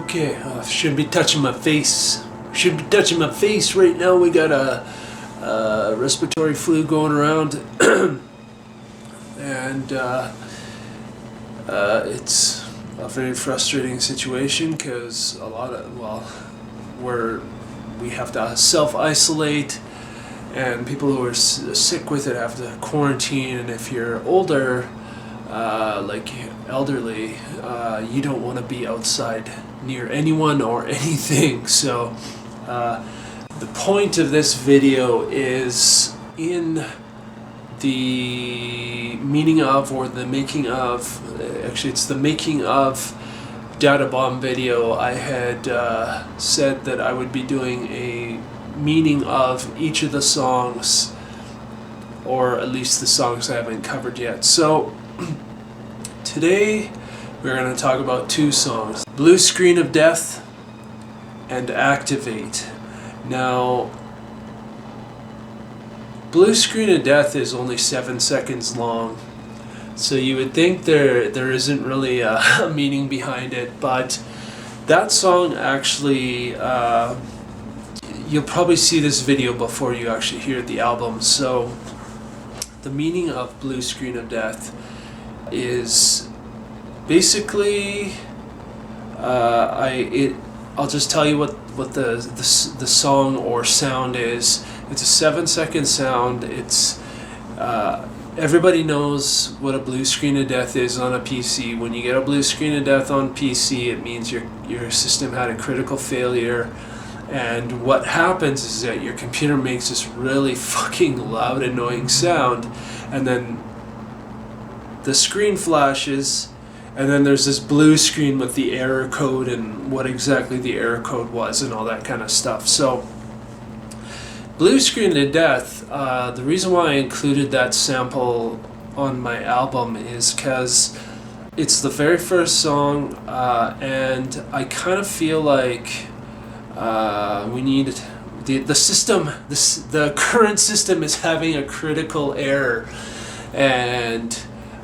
Okay, shouldn't be touching my face. Shouldn't be touching my face right now. We got a respiratory flu going around, and it's a very frustrating situation because we have to self-isolate, and people who are sick with it have to quarantine. And if you're older, like elderly, you don't want to be outside near anyone or anything. So the point of this video is in the meaning of, or the making of, actually it's the making of Databomb video. I had said that I would be doing a meaning of each of the songs, or at least the songs I haven't covered yet. So today we're going to talk about two songs, Blue Screen of Death and Activate. Now, Blue Screen of Death is only 7 seconds long, so you would think there isn't really a meaning behind it, but that song actually, you'll probably see this video before you actually hear the album. So the meaning of Blue Screen of Death is basically, I'll just tell you what the song or sound is. It's a 7 second sound. It's everybody knows what a blue screen of death is on a PC. When you get a blue screen of death on PC, it means your system had a critical failure. And what happens is that your computer makes this really fucking loud, annoying sound, and then the screen flashes, and then there's this blue screen with the error code and what exactly the error code was and all that kind of stuff. So Blue Screen of Death, the reason why I included that sample on my album is because it's the very first song, and I kind of feel like we need the system. The current system is having a critical error, and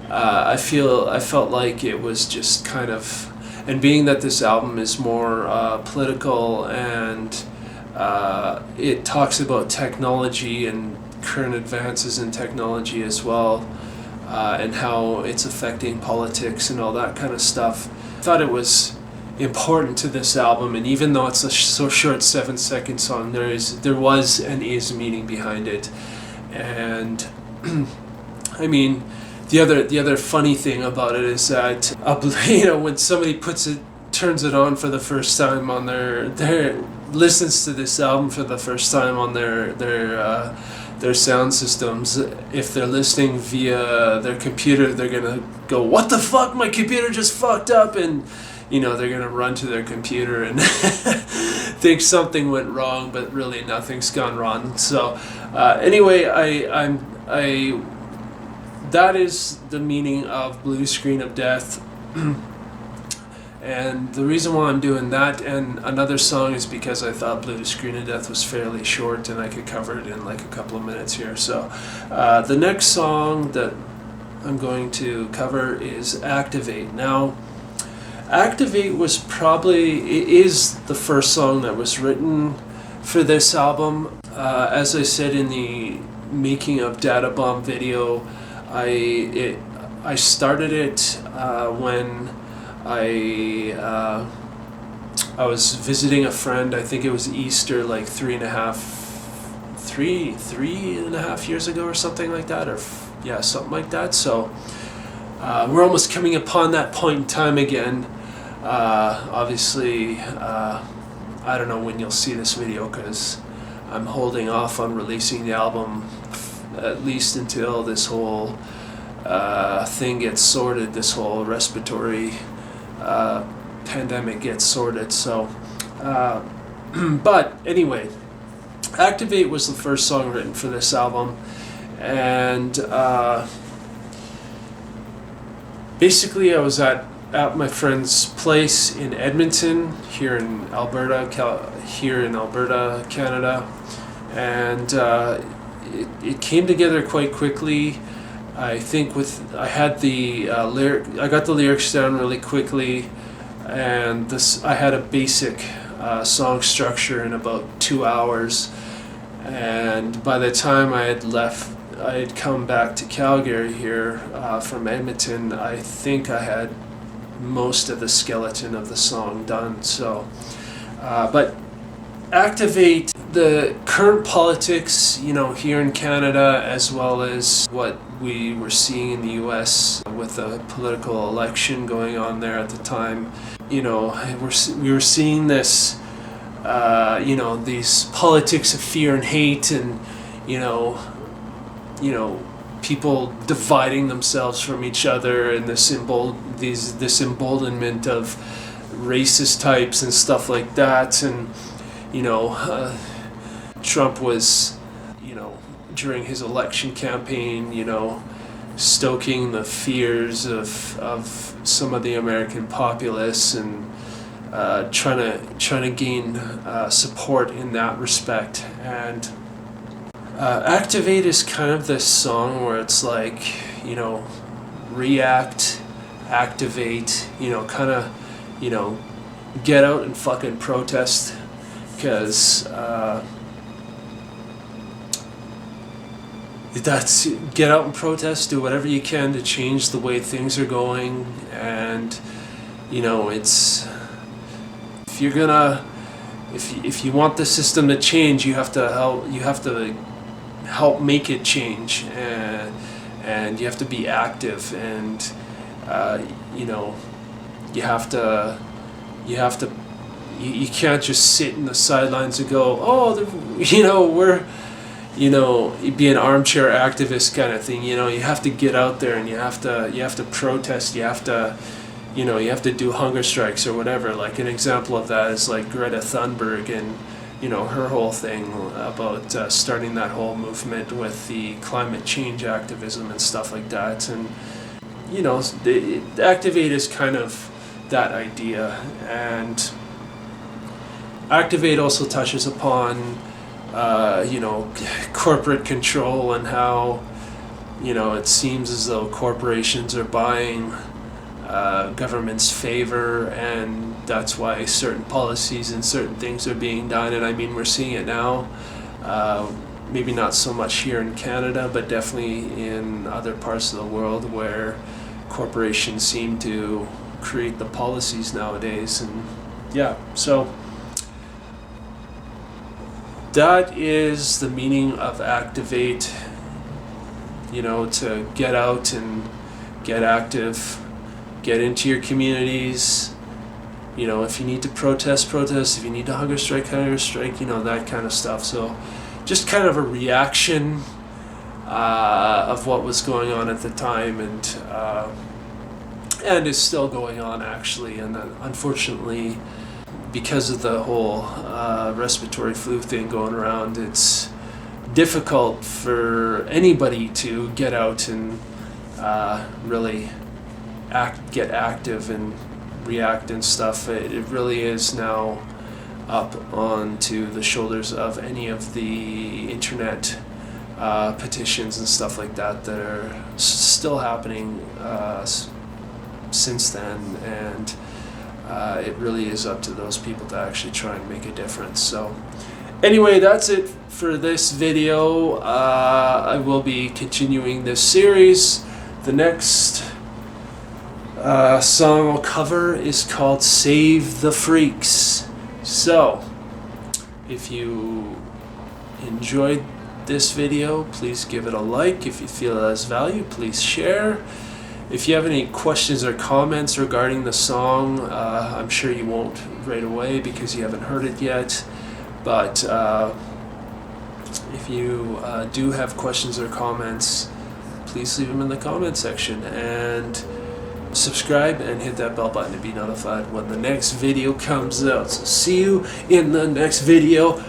I felt like it was just kind of, and being that this album is more political, and it talks about technology and current advances in technology as well, and how it's affecting politics and all that kind of stuff. I thought it was important to this album, and even though it's a so short 7 second song, there was and is meaning behind it. And I mean, the other funny thing about it is that when somebody turns it on for the first time on their listens to this album for the first time on their sound systems, if they're listening via their computer, they're gonna go, "What the fuck? My computer just fucked up," and they're gonna run to their computer and think something went wrong, but really nothing's gone wrong. So anyway, that is the meaning of Blue Screen of Death. And the reason why I'm doing that and another song is because I thought Blue Screen of Death was fairly short and I could cover it in like a couple of minutes here. So the next song that I'm going to cover is Activate. Now, Activate is the first song that was written for this album. As I said in the making of Databomb video, I started it when I was visiting a friend. I think it was Easter, like three and a half years ago or something like that, or something like that. So we're almost coming upon that point in time again. Obviously, I don't know when you'll see this video because I'm holding off on releasing the album at least until this whole thing gets sorted, this whole respiratory pandemic gets sorted. So, but anyway, Activate was the first song written for this album, and basically I was at my friend's place in Edmonton, here in Alberta, Canada, and it came together quite quickly. I think I got the lyrics down really quickly. and I had a basic song structure in about 2 hours, and by the time I had come back to Calgary here from Edmonton, I think I had most of the skeleton of the song done. So, but Activate, the current politics, here in Canada, as well as what we were seeing in the US with the political election going on there at the time, we were seeing this, these politics of fear and hate, and people dividing themselves from each other, and this emboldenment of racist types and stuff like that. And Trump was, during his election campaign, stoking the fears of some of the American populace, and trying to gain support in that respect. And Activate is kind of this song where it's like, react, activate, kind of, get out and fucking protest. Because that's, get out and protest, do whatever you can to change the way things are going. And it's, if you want the system to change, you have to help make it change, and you have to be active, and you can't just sit in the sidelines and go, we're, be an armchair activist kind of thing. You have to get out there, and you have to protest. You have to do hunger strikes or whatever. Like, an example of that is like Greta Thunberg, and her whole thing about starting that whole movement with the climate change activism and stuff like that. And the Activate is kind of that idea. And Activate also touches upon corporate control, and how it seems as though corporations are buying government's favor, and that's why certain policies and certain things are being done. And I mean, we're seeing it now, maybe not so much here in Canada, but definitely in other parts of the world, where corporations seem to create the policies nowadays. And so that is the meaning of Activate, to get out and get active, get into your communities. If you need to protest, if you need to hunger strike, that kind of stuff. So just kind of a reaction of what was going on at the time, and is still going on, actually. And unfortunately, because of the whole respiratory flu thing going around, it's difficult for anybody to get out and really get active and react and stuff. It really is now up onto the shoulders of any of the internet petitions and stuff like that are still happening since then. And it really is up to those people to actually try and make a difference. So anyway, that's it for this video. I will be continuing this series. The next song I'll cover is called Save the Freaks. So if you enjoyed this video, please give it a like. If you feel it has value, please share. If you have any questions or comments regarding the song, I'm sure you won't right away because you haven't heard it yet. But if you do have questions or comments, please leave them in the comment section. And subscribe and hit that bell button to be notified when the next video comes out. So see you in the next video.